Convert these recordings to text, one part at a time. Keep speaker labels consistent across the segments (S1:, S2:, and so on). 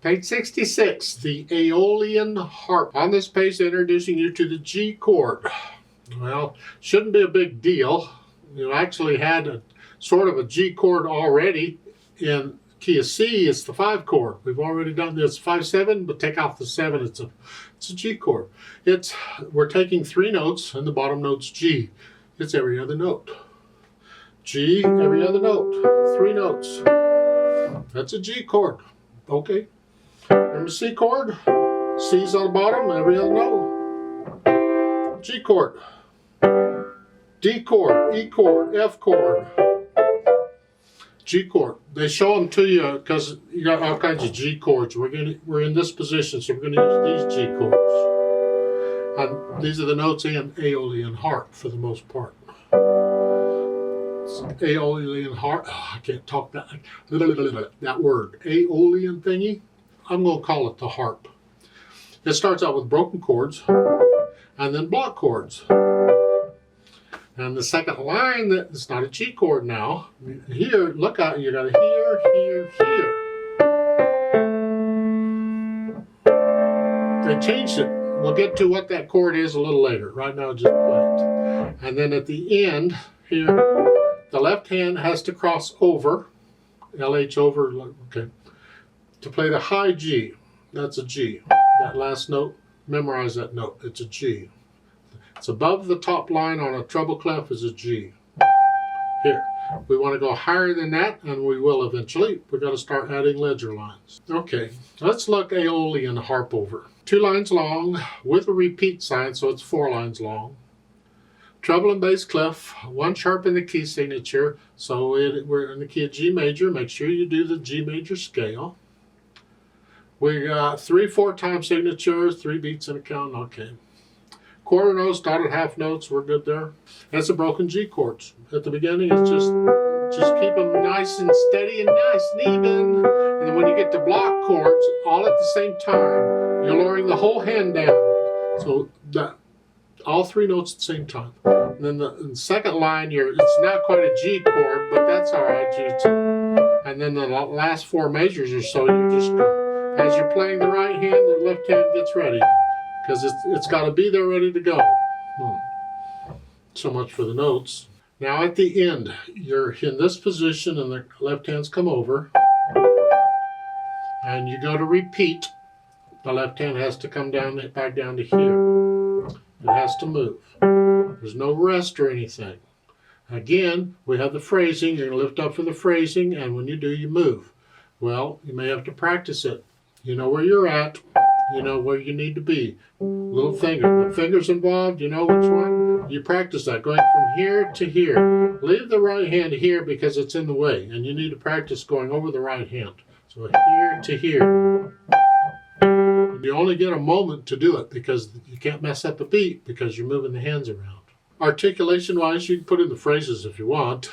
S1: Page 66, the Aeolian Harp. On this page, introducing you to the G chord. Well, shouldn't be a big deal. You actually had a sort of a G chord already in key of C. It's the 5 chord. We've already done this 5/7, but take off the 7. It's a G chord. We're taking 3 notes, and the bottom note's G. It's every other note. G, every other note. 3 notes. That's a G chord. Okay. Remember C chord? C's on the bottom, every other note. G chord. D chord, E chord, F chord. G chord. They show them to you because you got all kinds of G chords. We're in this position, so we're going to use these G chords. And these are the notes in Aeolian Harp for the most part. Aeolian Harp. Oh, I can't talk that word. Aeolian thingy. I'm going to call it the harp. It starts out with broken chords and then block chords. And the second line, it's not a G chord now. Here, look out, you got a here, here, here. They changed it. We'll get to what that chord is a little later. Right now, just play it. And then at the end, here, the left hand has to cross over, LH over, okay, to play the high G. That's a G. That last note, memorize that note. It's a G. It's above the top line on a treble clef is a G. Here, we want to go higher than that, and we will eventually. We've got to start adding ledger lines. Okay, let's look Aeolian Harp over. 2 lines long with a repeat sign, so it's 4 lines long. Treble and bass clef, 1 sharp in the key signature, so we're in the key of G major. Make sure you do the G major scale. We got 3/4 time signatures, 3 beats in a count. Okay. Quarter notes, dotted half notes, we're good there. That's the broken G chords. At the beginning, it's just keep them nice and steady and nice and even. And then when you get to block chords, all at the same time, you're lowering the whole hand down. So all 3 notes at the same time. And then the second line, it's not quite a G chord, but that's all right. And then the last 4 measures or so, you just go. As you're playing the right hand, the left hand gets ready. Because it's got to be there ready to go. So much for the notes. Now at the end, you're in this position and the left hand's come over. And you go to repeat. The left hand has to come down, back down to here. It has to move. There's no rest or anything. Again, we have the phrasing. You're going to lift up for the phrasing, and when you do, you move. Well, you may have to practice it. You know where you're at. You know where you need to be. Little finger. The finger's involved. You know which one? You practice that. Going from here to here. Leave the right hand here because it's in the way. And you need to practice going over the right hand. So here to here. And you only get a moment to do it because you can't mess up a beat because you're moving the hands around. Articulation-wise, you can put in the phrases if you want.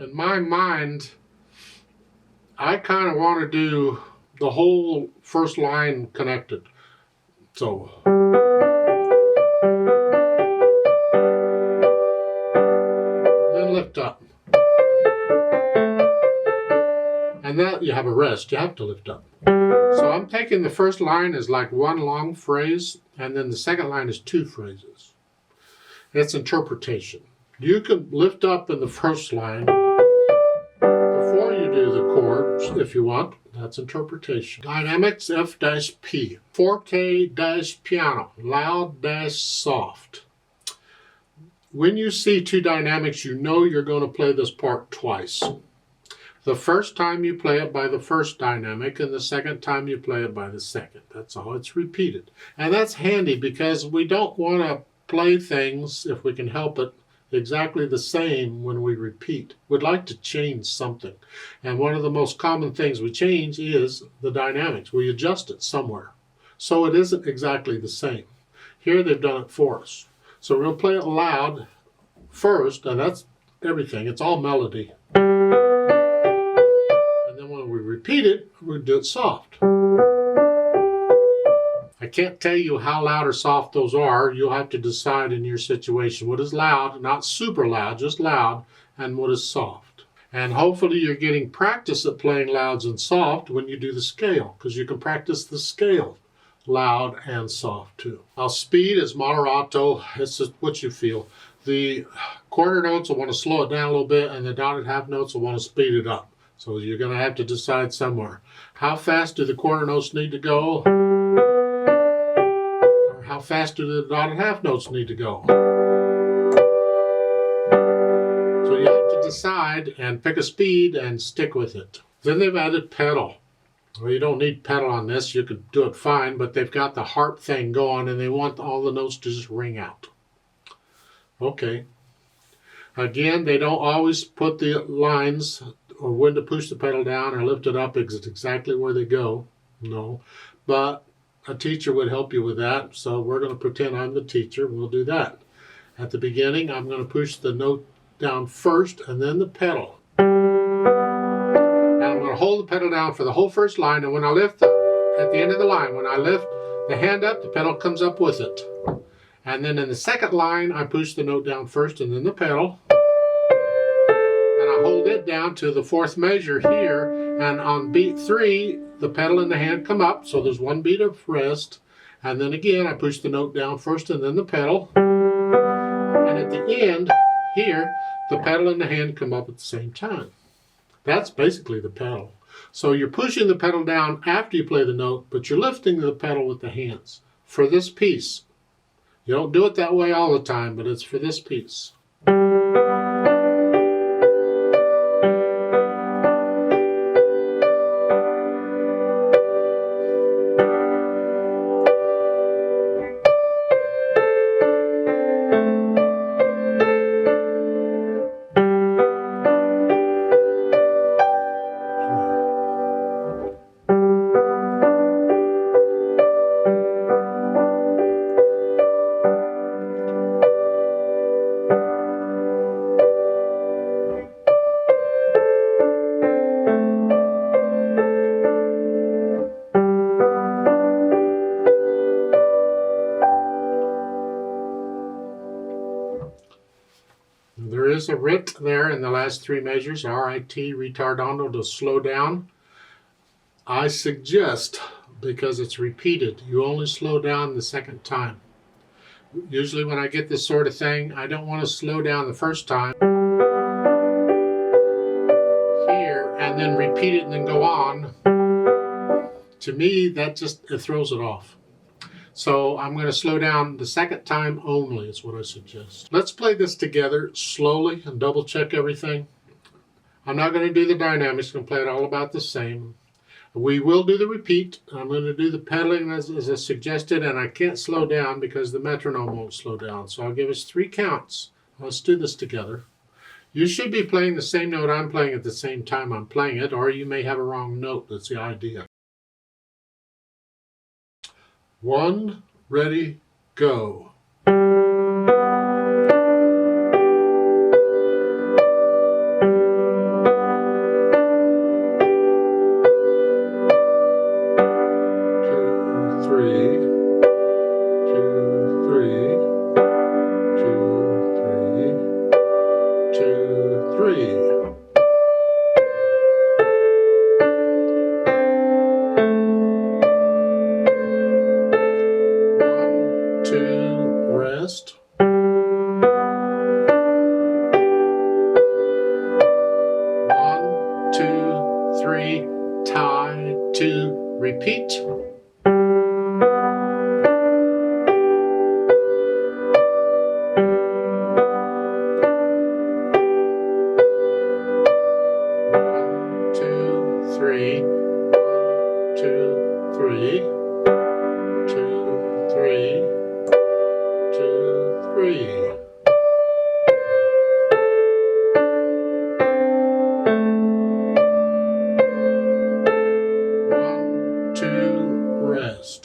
S1: In my mind, I kind of want to do the whole first line connected. So. Then lift up. And then you have a rest. You have to lift up. So I'm taking the first line as like 1 long phrase, and then the second line is 2 phrases. It's interpretation. You can lift up in the first line before you do the chords if you want. That's interpretation. Dynamics F-P. Forte-piano. Loud-soft. When you see 2 dynamics, you know you're going to play this part twice. The first time you play it by the first dynamic, and the second time you play it by the second. That's all. It's repeated. And that's handy because we don't want to play things, if we can help it, exactly the same when we repeat. We'd like to change something. And one of the most common things we change is the dynamics. We adjust it somewhere. So it isn't exactly the same. Here they've done it for us. So we're going to play it loud first, and that's everything. It's all melody. And then when we repeat it, we do it soft. I can't tell you how loud or soft those are. You'll have to decide in your situation what is loud, not super loud, just loud, and what is soft. And hopefully you're getting practice at playing louds and soft when you do the scale, because you can practice the scale loud and soft too. Now speed is moderato, it's just what you feel. The quarter notes will want to slow it down a little bit, and the dotted half notes will want to speed it up. So you're going to have to decide somewhere. How fast do the quarter notes need to go? Or how fast do the dotted half notes need to go? So you have to decide and pick a speed and stick with it. Then they've added pedal. Well, you don't need pedal on this. You could do it fine, but they've got the harp thing going, and they want all the notes to just ring out. Okay. Again, they don't always put the lines or when to push the pedal down or lift it up exactly where they go. No. But a teacher would help you with that, so we're going to pretend I'm the teacher. We'll do that. At the beginning, I'm going to push the note down first and then the pedal. And I'm going to hold the pedal down for the whole first line, and when I lift at the end of the line, when I lift the hand up, the pedal comes up with it. And then in the second line, I push the note down first and then the pedal. And I hold it down to the fourth measure here. And on beat 3, the pedal and the hand come up. So there's one beat of rest. And then again, I push the note down first and then the pedal. And at the end here, the pedal and the hand come up at the same time. That's basically the pedal. So you're pushing the pedal down after you play the note, but you're lifting the pedal with the hands for this piece. You don't do it that way all the time, but it's for this piece. There is a rit there in the last 3 measures, R-I-T, retardando, to slow down. I suggest, because it's repeated, you only slow down the second time. Usually when I get this sort of thing, I don't want to slow down the first time here and then repeat it and then go on. To me, that just throws it off. So I'm going to slow down the second time only is what I suggest. Let's play this together slowly and double check everything. I'm not going to do the dynamics. I'm going to play it all about the same. We will do the repeat. I'm going to do the pedaling as I suggested, and I can't slow down because the metronome won't slow down. So I'll give us 3 counts. Let's do this together. You should be playing the same note I'm playing at the same time I'm playing it, or you may have a wrong note. That's the idea. 1, ready, go. 2, 3, 2, 3, 2, 3, 2, 3. Rest. 1, 2, 3, tie, 2, repeat. 1, 2, 3, 1, 2, 3, 2, 3, 2, 3. 1, 2, rest.